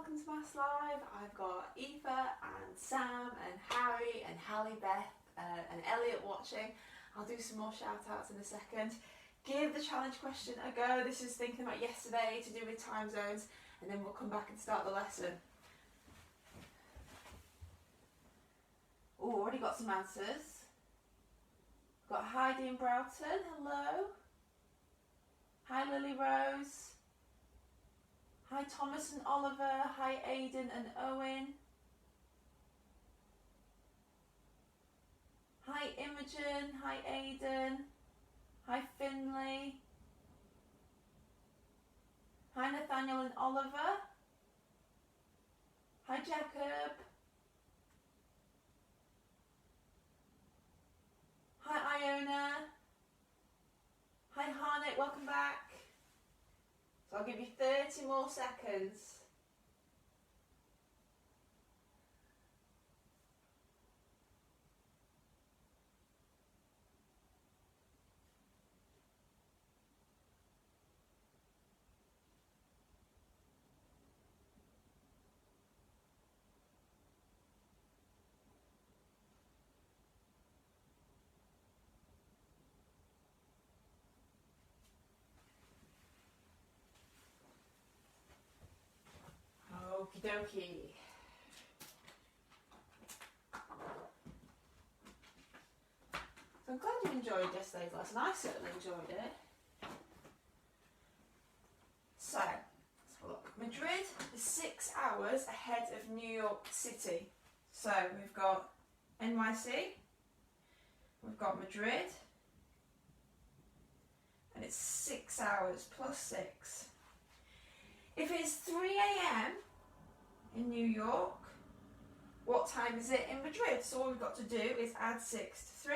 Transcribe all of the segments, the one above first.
welcome to Maths Live. I've got Eva and Sam and Harry and Hallie Beth and Elliot watching. I'll do some more shout outs in a second. Give the challenge question a go. This is thinking about yesterday to do with time zones, and then we'll come back and start the lesson. Oh, already got some answers. Got Heidi in Broughton, hello. Hi Lily Rose. Hi Thomas and Oliver, hi Aidan and Owen. Hi Imogen, hi Aidan. Hi Finley. Hi Nathaniel and Oliver. Hi Jacob. Hi Iona. Hi Harnett, welcome back. So I'll give you 30 more seconds. Okie dokie. So I'm glad you enjoyed yesterday's lesson. I certainly enjoyed it. So, let's have a look. Madrid is 6 hours ahead of New York City. So we've got NYC, we've got Madrid, and it's 6 hours plus 6. If it's 3 a.m. in New York, what time is it in Madrid? So all we've got to do is add 6 to 3,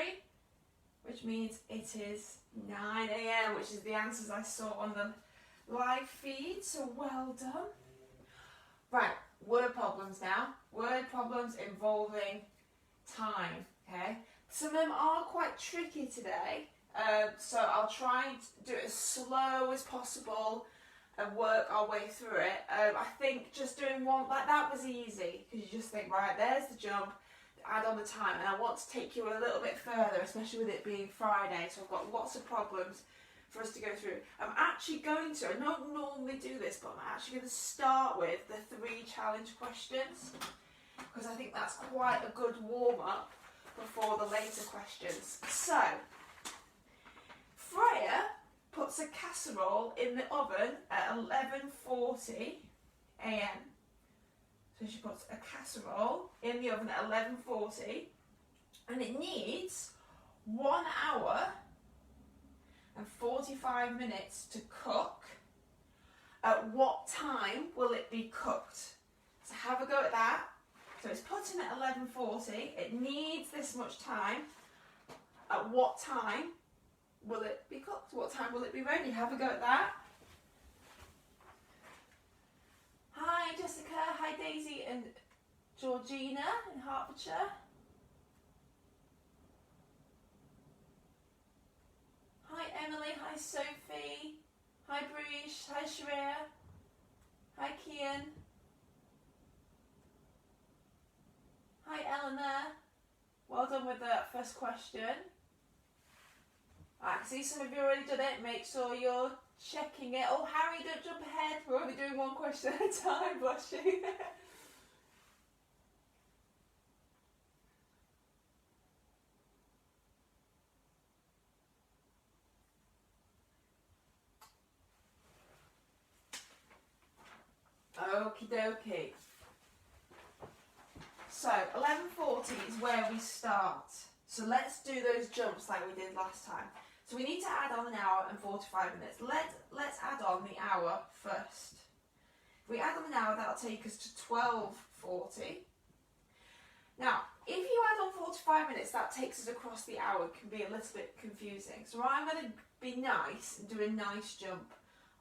which means it is 9 a.m, which is the answers I saw on the live feed, so well done. Right, word problems now. Word problems involving time, okay? Some of them are quite tricky today, so I'll try and do it as slow as possible and work our way through it. I think just doing one like that was easy, because you just think, right, there's the jump, add on the time, and I want to take you a little bit further, especially with it being Friday, so I've got lots of problems for us to go through. I'm actually going to, I don't normally do this, but I'm actually going to start with the 3 challenge questions, because I think that's quite a good warm-up before the later questions. So, Freya puts a casserole in the oven at 11:40 a.m. So she puts a casserole in the oven at 11:40, and it needs 1 hour and 45 minutes to cook. At what time will it be cooked? So have a go at that. So it's put in at 11:40, it needs this much time. At what time will it be cooked? What time will it be ready? Have a go at that. Hi Jessica, hi Daisy and Georgina in Hertfordshire. Hi Emily, hi Sophie, hi Breesh, hi Sharia, hi Kian, hi Eleanor. Well done with that first question. I can see some of you already done it. Make sure you're checking it. Oh, Harry, don't jump ahead. We're only doing one question at a time, bless you. Okie dokie. So, 11:40 is where we start. So let's do those jumps like we did last time. So we need to add on an hour and 45 minutes. Let's add on the hour first. If we add on an hour, that'll take us to 12:40. Now, if you add on 45 minutes, that takes us across the hour. It can be a little bit confusing. So I'm going to be nice and do a nice jump.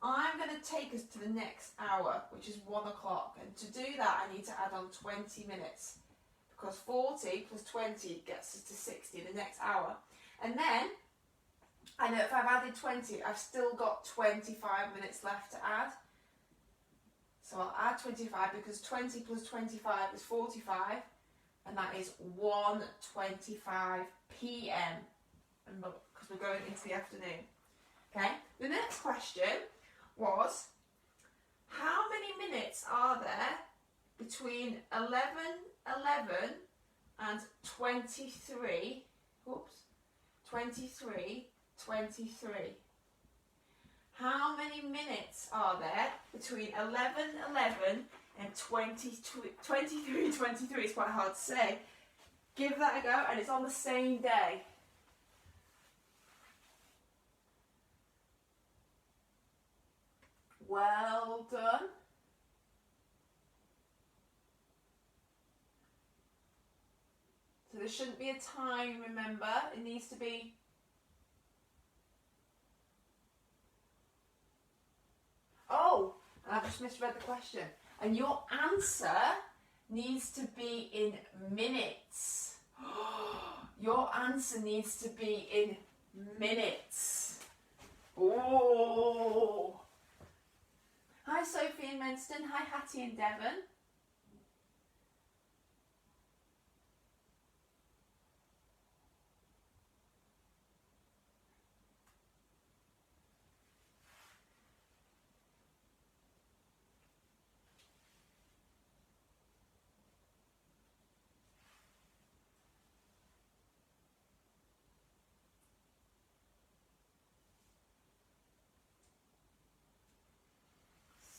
I'm going to take us to the next hour, which is 1 o'clock. And to do that, I need to add on 20 minutes. Because 40 plus 20 gets us to 60, the next hour. And then, I know if I've added 20, I've still got 25 minutes left to add. So I'll add 25 because 20 plus 25 is 45, and that is 1:25 p.m. because we're going into the afternoon. Okay, the next question was, how many minutes are there between 11:11 and 23, 23:23? How many minutes are there between 11:11 and 23:23? It's quite hard to say. Give that a go, and it's on the same day. Well done. So there shouldn't be a time, remember. It needs to be... Oh, and I've just misread the question. And your answer needs to be in minutes. Your answer needs to be in minutes. Oh. Hi Sophie in Menston. Hi Hattie in Devon.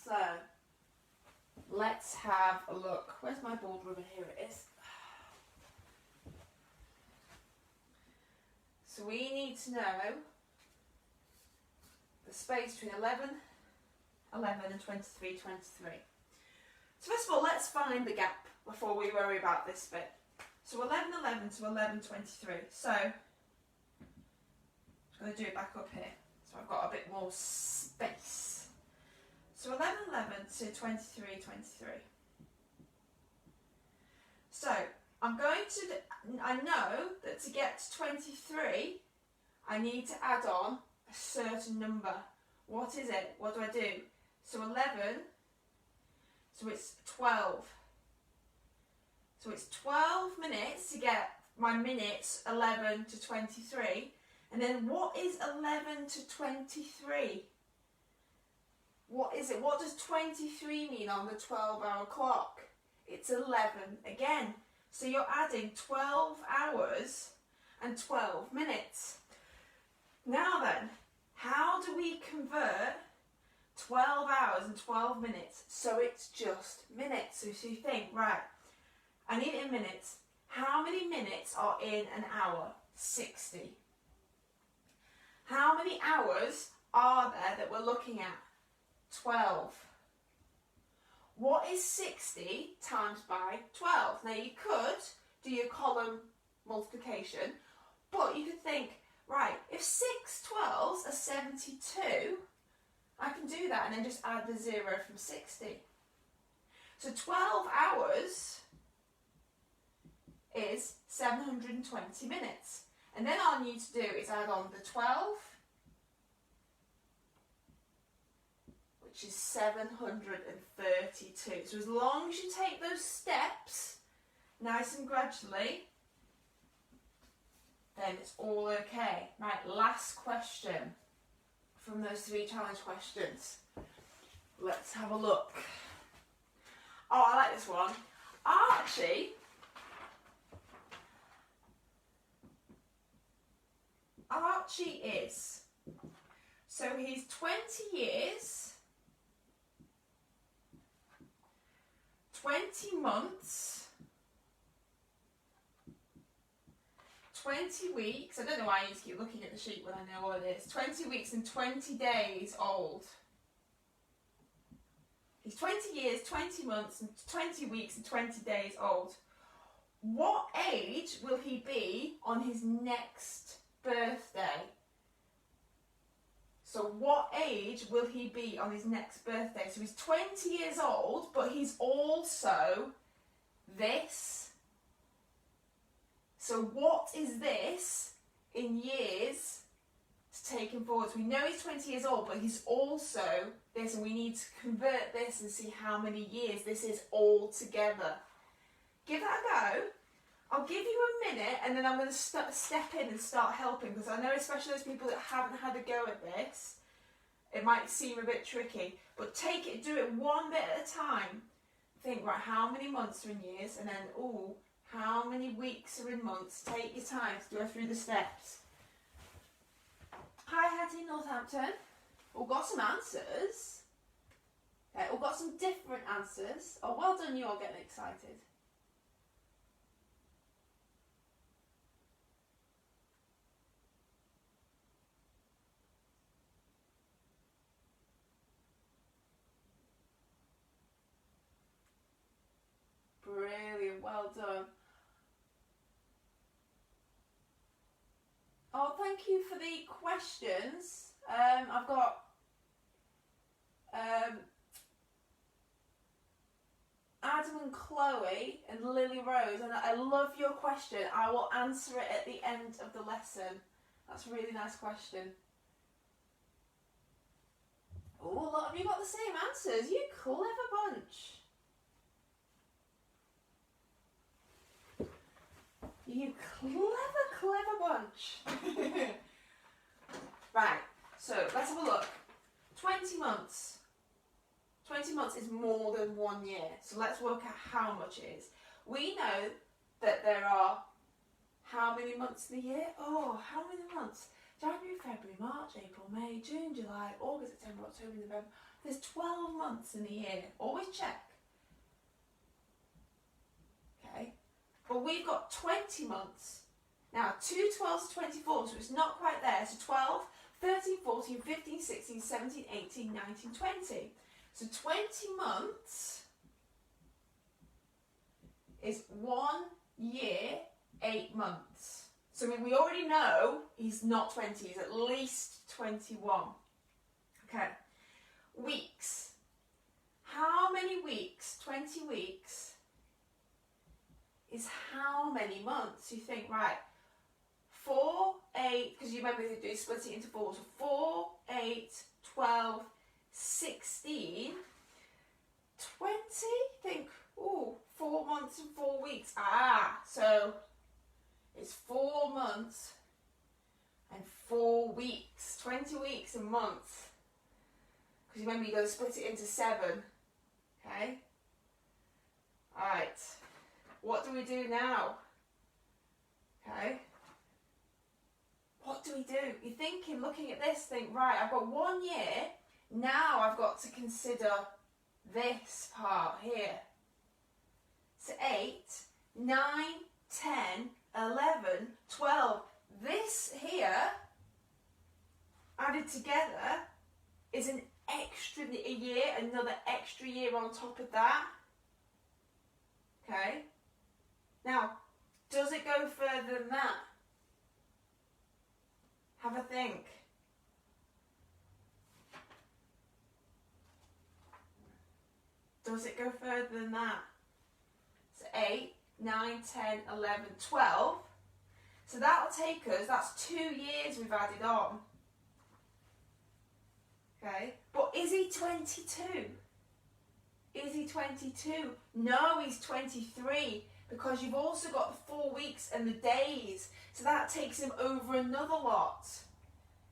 So, let's have a look. Where's my board rubber? Here it is. So we need to know the space between 11:11 and 23:23. So first of all, let's find the gap before we worry about this bit. So 11:11 to 11:23. So I'm going to do it back up here. So I've got a bit more space. So 11:11 to 23:23. So I'm going to, I know that to get to 23, I need to add on a certain number. What is it? What do I do? So 11, so it's 12. So it's 12 minutes to get my minutes 11 to 23. And then what is 11 to 23? What is it? What does 23 mean on the 12-hour clock? It's 11 again. So you're adding 12 hours and 12 minutes. Now then, how do we convert 12 hours and 12 minutes so it's just minutes? So you think, right, I need it in minutes. How many minutes are in an hour? 60. How many hours are there that we're looking at? 12. What is 60 times by 12? Now you could do your column multiplication, but you could think, right, if 6 12s are 72, I can do that and then just add the 0 from 60. So 12 hours is 720 minutes. And then all I need to do is add on the 12, which is 732. So as long as you take those steps nice and gradually, then it's all okay. Right, last question from those 3 challenge questions. Let's have a look. Oh, I like this one. Archie is, so he's 20 years, 20 months, 20 weeks, I don't know why I need to keep looking at the sheet when I know what it is, 20 weeks and 20 days old. He's 20 years, 20 months, and 20 weeks and 20 days old. What age will he be on his next birthday? So what age will he be on his next birthday? So he's 20 years old, but he's also this. So what is this in years to take him forwards. We know he's 20 years old, but he's also this, and we need to convert this and see how many years this is all together. Give that a go. I'll give you a minute, and then I'm going to step in and start helping, because I know especially those people that haven't had a go at this, it might seem a bit tricky, but do it one bit at a time. Think, right, how many months are in years, and then, how many weeks are in months? Take your time to go through the steps. Hi, Hattie, Northampton. All got some answers. Okay, all got some different answers. Oh, well done, you're getting excited. Brilliant, well done. Oh, thank you for the questions. I've got Adam and Chloe and Lily Rose, and I love your question. I will answer it at the end of the lesson. That's a really nice question. Oh, a lot of you got the same answers. You clever bunch. You clever bunch. Right, so let's have a look. 20 months. 20 months is more than 1 year. So let's work out how much it is. We know that there are how many months in the year? Oh, how many months? January, February, March, April, May, June, July, August, September, October, November. There's 12 months in a year. Always check. Okay. But we've got 20 months. Now, 2 12s are 24, so it's not quite there. So 12, 13, 14, 15, 16, 17, 18, 19, 20. So 20 months is 1 year, 8 months. So I mean, we already know he's not 20, he's at least 21. Okay. Weeks. How many weeks? 20 weeks is how many months? You think, right, 4, 8, because you remember they do split it into 4, so 4, 8, 12, 16, 20, think, 4 months and 4 weeks. So it's 4 months and 4 weeks, 20 weeks a month. Because remember, you've got to split it into 7, okay? All right. What do we do now? Okay. What do we do? You're thinking, looking at this, think, right, I've got 1 year. Now I've got to consider this part here. So 8, 9, 10, 11, 12. This here, added together, is an extra year, another extra year on top of that. Okay. Now, does it go further than that? Have a think. Does it go further than that? So 8, 9, 10, 11, 12. So that'll take us, that's 2 years we've added on. Okay, but is he 22? Is he 22? No, he's 23, because you've also got the 4 weeks and the days. So that takes him over another lot.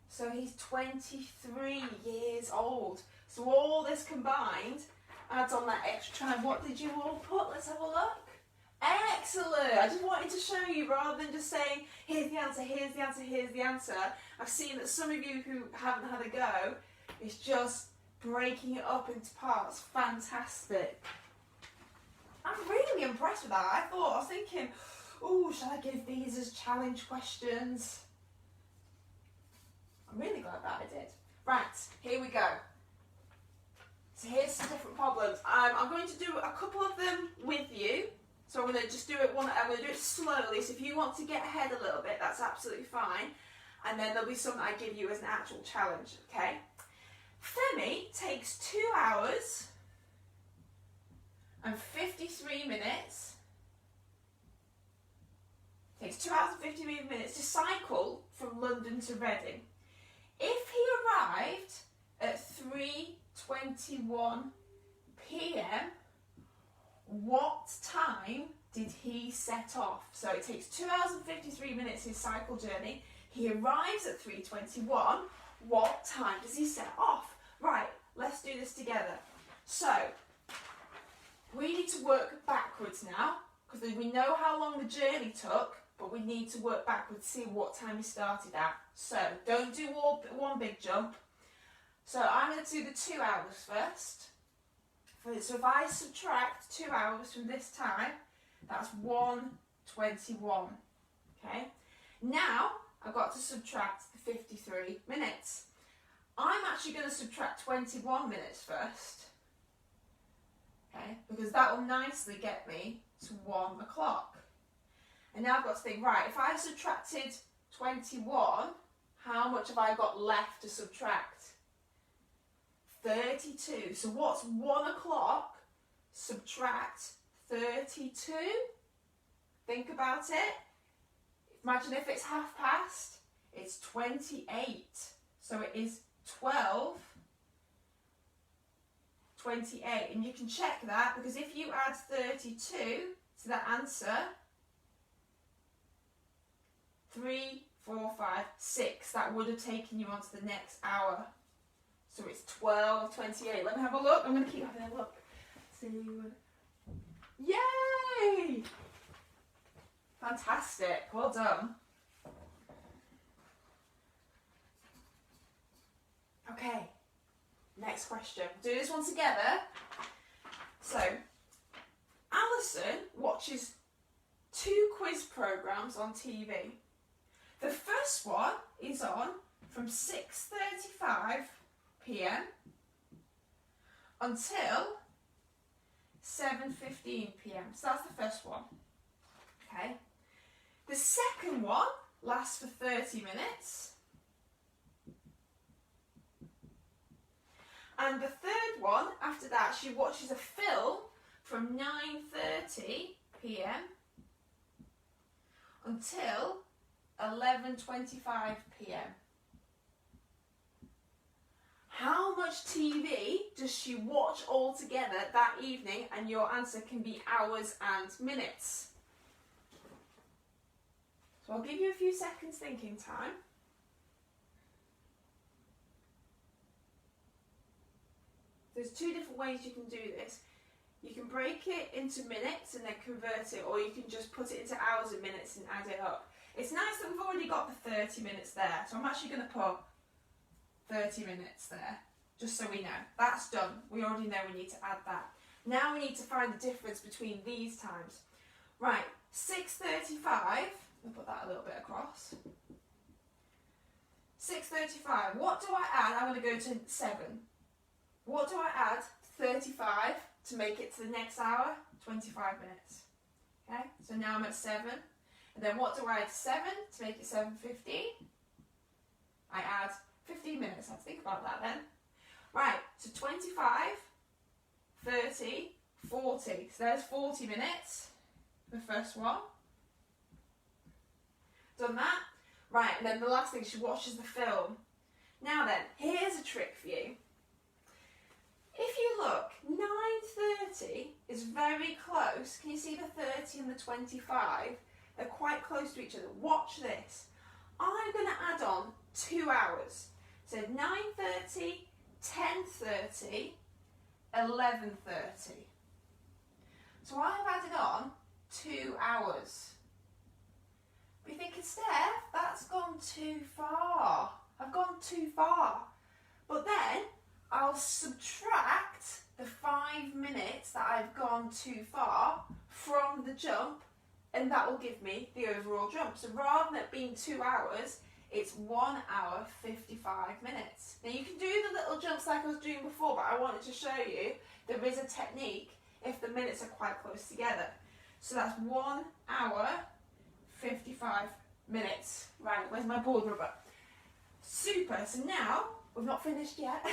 So he's 23 years old. So all this combined adds on that extra time. What did you all put? Let's have a look. Excellent. I just wanted to show you, rather than just saying, here's the answer, here's the answer, here's the answer. I've seen that some of you who haven't had a go, it's just breaking it up into parts. Fantastic. I'm really impressed with that. I was thinking, shall I give these as challenge questions? I'm really glad that I did. Right, here we go. So here's some different problems. I'm going to do a couple of them with you. So I'm going to just do it I'm going to do it slowly. So if you want to get ahead a little bit, that's absolutely fine. And then there'll be some I give you as an actual challenge, okay? Femi takes 2 hours and 53 minutes. Takes 2 hours and 53 minutes to cycle from London to Reading. arrived at 3:21 p.m., what time did he set off? So it takes 2 hours and 53 minutes his cycle journey. He arrives at 3:21. What time does he set off? Right, let's do this together. So we need to work backwards now, because we know how long the journey took, but we need to work backwards, see what time he started at. So don't do one big jump. So I'm going to do the 2 hours first. So if I subtract 2 hours from this time, that's 1:21. Okay. Now I've got to subtract the 53 minutes. I'm actually going to subtract 21 minutes first. Okay, because that will nicely get me to 1 o'clock. And now I've got to think, right, if I subtracted 21, how much have I got left to subtract? 32. So what's 1 o'clock subtract 32? Think about it. Imagine if it's past. It's 28. So it is 12:28. And you can check that, because if you add 32 to that answer, 3, 4, 5, 6, that would have taken you on to the next hour. So it's 12:28. Let me have a look. I'm going to keep having a look. See. Yay! Fantastic. Well done. Okay. Next question. Do this one together. So, Alison watches 2 quiz programs on TV. The first one is on from 6:35 p.m. until 7:15 p.m. So that's the first one. Okay. The second one lasts for 30 minutes. And the third one, after that, she watches a film from 9:30 p.m. until 11:25 p.m. How much TV does she watch altogether that evening? And your answer can be hours and minutes. So I'll give you a few seconds thinking time. There's 2 different ways you can do this. You can break it into minutes and then convert it, or you can just put it into hours and minutes and add it up. It's nice that we've already got the 30 minutes there, so I'm actually going to put 30 minutes there, just so we know. That's done. We already know we need to add that. Now we need to find the difference between these times. Right, 6:35, I'll put that a little bit across. 6:35, what do I add? I'm going to go to 7. What do I add? 35 to make it to the next hour? 25 minutes. Okay, so now I'm at 7. And then what do I add to 7 to make it 7:15? I add 15 minutes. Let's think about that then. Right, so 25, 30, 40. So there's 40 minutes, the first one. Done that? Right, and then the last thing, she watches the film. Now then, here's a trick for you. If you look, 9:30 is very close. Can you see the 30 and the 25? They're quite close to each other. Watch this. I'm going to add on 2 hours. So 9:30, 10:30, 11:30. So I've added on 2 hours. But you're thinking, Steph, that's gone too far. I've gone too far. But then I'll subtract the 5 minutes that I've gone too far from the jump, and that will give me the overall jump. So rather than it being 2 hours, it's 1 hour, 55 minutes. Now you can do the little jumps like I was doing before, but I wanted to show you there is a technique if the minutes are quite close together. So that's 1 hour, 55 minutes. Right, where's my board rubber? Super, so now, we've not finished yet.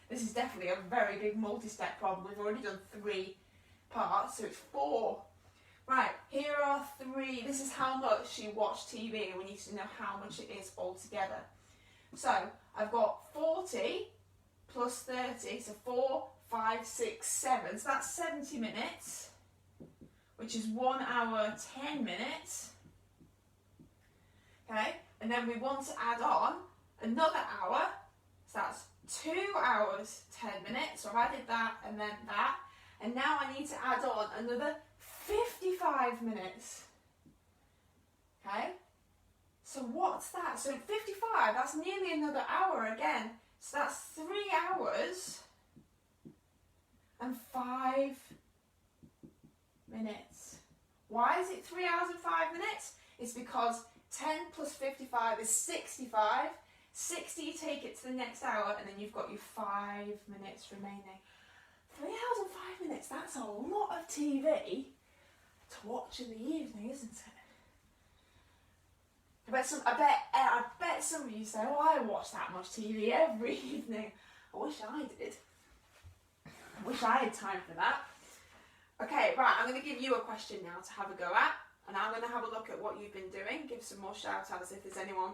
This is definitely a very big multi-step problem. We've already done 3 parts, so it's 4. Right, here are 3. This is how much she watched TV, and we need to know how much it is altogether. So I've got 40 plus 30, so 4, 5, 6, 7. So that's 70 minutes, which is 1 hour, 10 minutes. Okay, and then we want to add on another hour, so that's 2 hours, 10 minutes. So I've added that and then that. And now I need to add on another 55 minutes. Okay, so what's that? So 55, that's nearly another hour again. So that's 3 hours and 5 minutes. Why is it 3 hours and 5 minutes? It's because 10 plus 55 is 65. 60, you take it to the next hour, and then you've got your 5 minutes remaining. 3 hours and 5 minutes, that's a lot of TV to watch in the evening, isn't it? I bet some of you say, oh, I watch that much TV every evening. I wish I did. I wish I had time for that. Okay, right, I'm going to give you a question now to have a go at, and I'm going to have a look at what you've been doing, give some more shout outs if there's anyone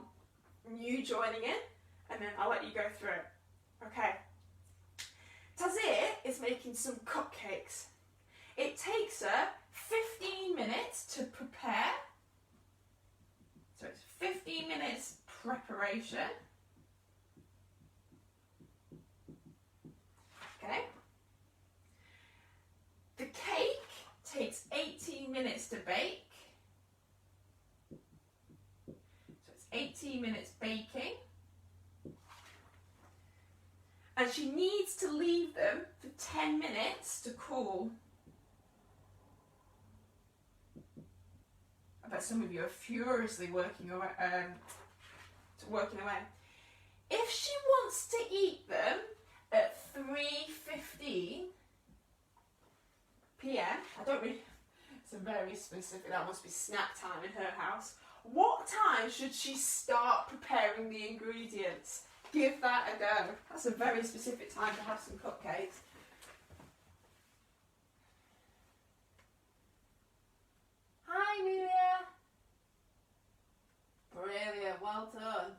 new joining in, and then I'll let you go through it. Okay. Tazir is making some cupcakes. It takes her 15 minutes to prepare. So it's 15 minutes preparation. Okay. The cake takes 18 minutes to bake. So it's 18 minutes baking. And she needs to leave them for 10 minutes to cool. I bet some of you are furiously working away. If she wants to eat them at 3:15 p.m, I don't really, it's a very specific, that must be snack time in her house. What time should she start preparing the ingredients? Give that a go. That's a very specific time to have some cupcakes. Hi, Amelia. Brilliant, well done.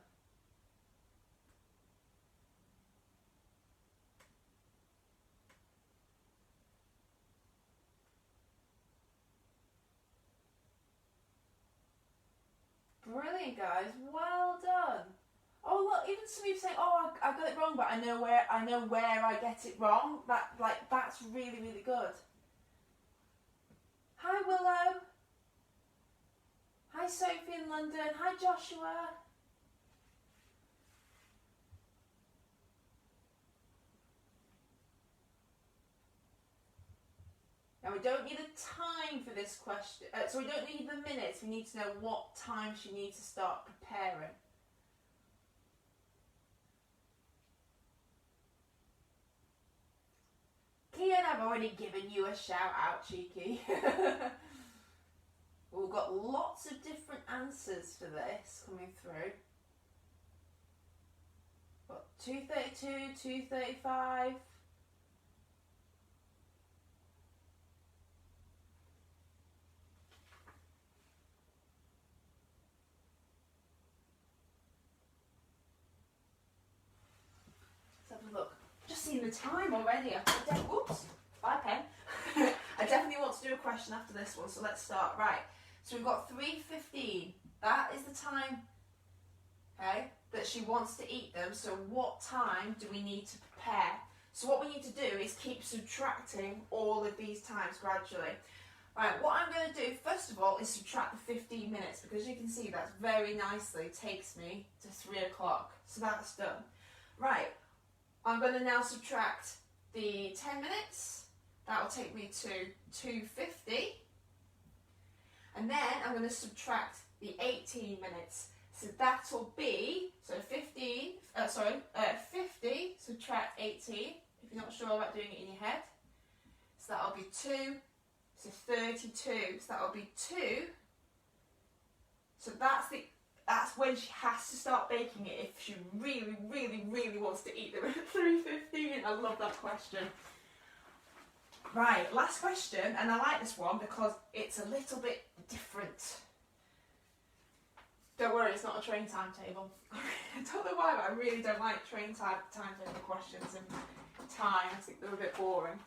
Brilliant, guys, well done. Oh look, even some of you saying, "Oh, I got it wrong," but I know where I get it wrong. That's really, really good. Hi Willow. Hi Sophie in London. Hi Joshua. Now we don't need a time for this question, so we don't need the minutes. We need to know what time she needs to start preparing. Kian, I've already given you a shout out, cheeky. We've got lots of different answers for this coming through. Got 2:32, 2:35. Let's have a look. Just seen the time already. Whoops, bye pen. I definitely want to do a question after this one, so let's start. Right, so we've got 3:15. That is the time, okay, that she wants to eat them. So what time do we need to prepare? So what we need to do is keep subtracting all of these times gradually. Right, what I'm going to do first of all is subtract the 15 minutes, because you can see that's very nicely takes me to 3 o'clock. So that's done. Right, I'm going to now subtract the 10 minutes. That will take me to 2:50. And then I'm going to subtract the 18 minutes. So that'll be, 50, subtract 18, if you're not sure about doing it in your head. So that'll be 2, so 32, so that'll be 2. So that's when she has to start baking it, if she really, really, really wants to eat them at 3:15. I love that question. Right, last question, and I like this one because it's a little bit different. Don't worry, it's not a train timetable. I don't know why, but I really don't like train timetable questions and time. I think they're a bit boring.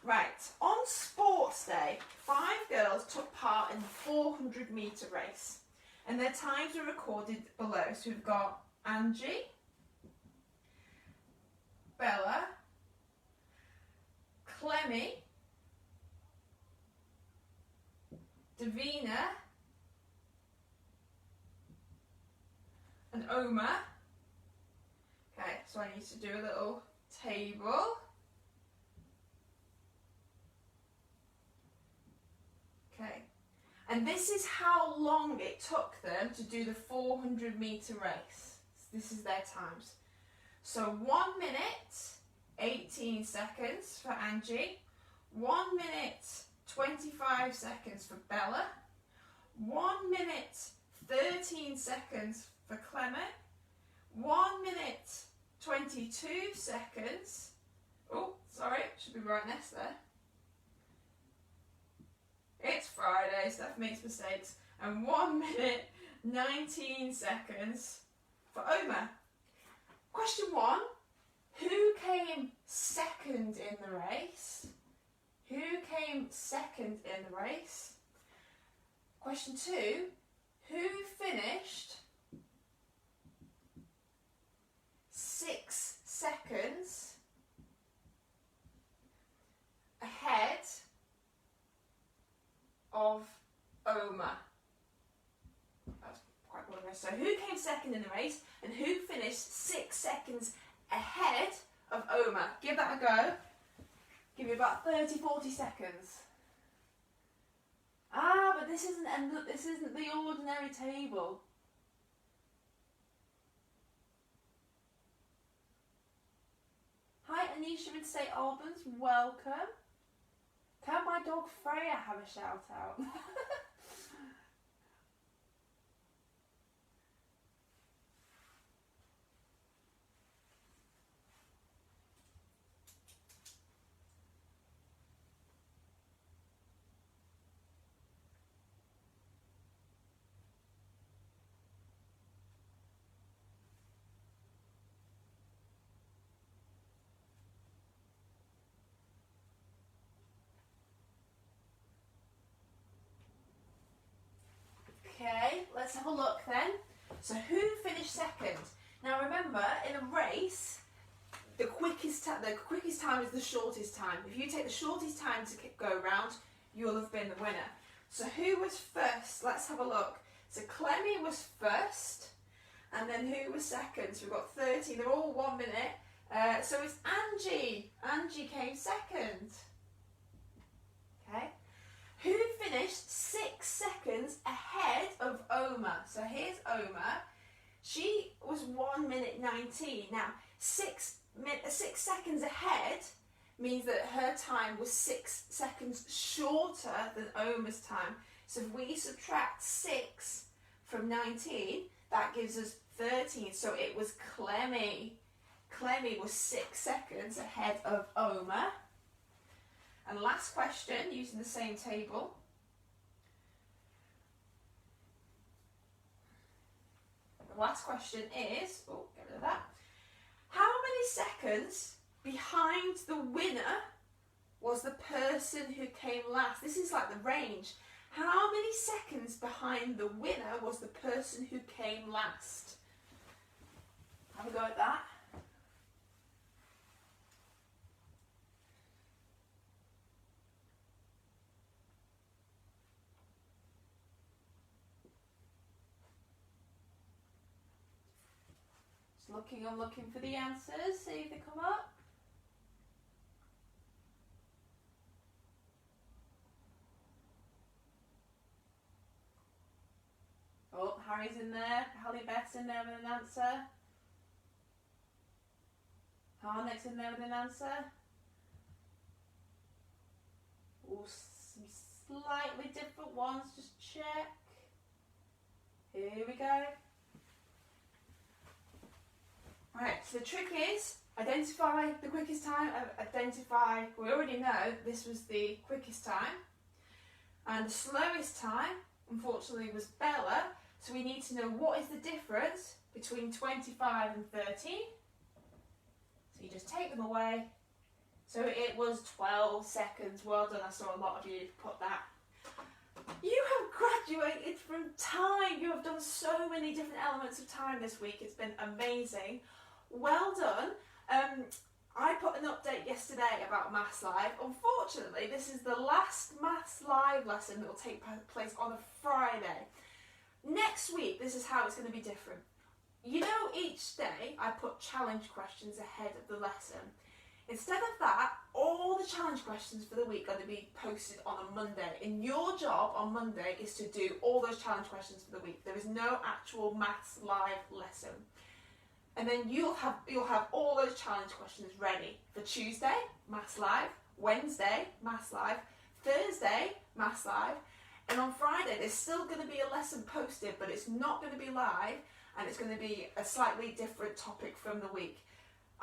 Right, on sports day, 5 girls took part in the 400 metre race. And their times are recorded below. So we've got Angie, Bella, Clemmy, Davina, and Oma. Okay, so I need to do a little table. Okay, and this is how long it took them to do the 400 metre race. This is their times. So 1 minute, 18 seconds for Angie, 1 minute, 25 seconds for Bella, 1 minute, 13 seconds for Clement, 1 minute, 22 seconds. Oh, sorry, should be right next there. It's Friday, Steph makes mistakes. And 1 minute, 19 seconds for Oma. Question 1. Who came second in the race? Who came second in the race? Question 2. Who finished 6 seconds ahead of Oma? That's quite one of us. So who came second in the race and who finished 6 seconds ahead of Oma? Give that a go. Give you about 30-40 seconds. Ah, but this isn't the ordinary table. Hi Anisha in St Albans, welcome. Can my dog Freya have a shout out? Okay, let's have a look then. So who finished second? Now remember, in a race, the quickest time is the shortest time. If you take the shortest time to go round, you'll have been the winner. So who was first? Let's have a look. So Clemmy was first, and then who was second? So we've got 30, they're all 1 minute. So it's Angie. Angie came second. Okay. Who finished 6 seconds ahead of Oma? So here's Oma. She was 1 minute 19. Now, 6 seconds ahead means that her time was 6 seconds shorter than Oma's time. So if we subtract 6 from 19, that gives us 13. So it was Clemmy. Clemmy was 6 seconds ahead of Oma. And last question, using the same table. The last question is, oh, get rid of that. How many seconds behind the winner was the person who came last? This is like the range. How many seconds behind the winner was the person who came last? Have a go at that. I'm looking for the answers, see if they come up. Oh, Harry's in there, Hallie Beth's in there with an answer. Harnick's in there with an answer. Oh, some slightly different ones, just check. Here we go. Right, so the trick is identify the quickest time, we already know this was the quickest time. And the slowest time, unfortunately, was Bella. So we need to know what is the difference between 25 and 13. So you just take them away. So it was 12 seconds. Well done, I saw a lot of you put that. You have graduated from time. You have done so many different elements of time this week. It's been amazing. Well done. I put an update yesterday about Maths Live. Unfortunately, this is the last Maths Live lesson that will take place on a Friday. Next week, this is how it's going to be different. You know, each day I put challenge questions ahead of the lesson. Instead of that, all the challenge questions for the week are going to be posted on a Monday. And your job on Monday is to do all those challenge questions for the week. There is no actual Maths Live lesson. And then you'll have all those challenge questions ready for Tuesday, Maths Live, Wednesday, Maths Live, Thursday, Maths Live, and on Friday there's still going to be a lesson posted, but it's not going to be live, and it's going to be a slightly different topic from the week.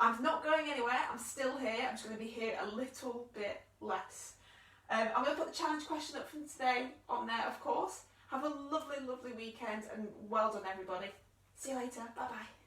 I'm not going anywhere, I'm still here, I'm just going to be here a little bit less. I'm going to put the challenge question up from today on there, of course. Have a lovely, lovely weekend, and well done everybody. See you later, bye bye.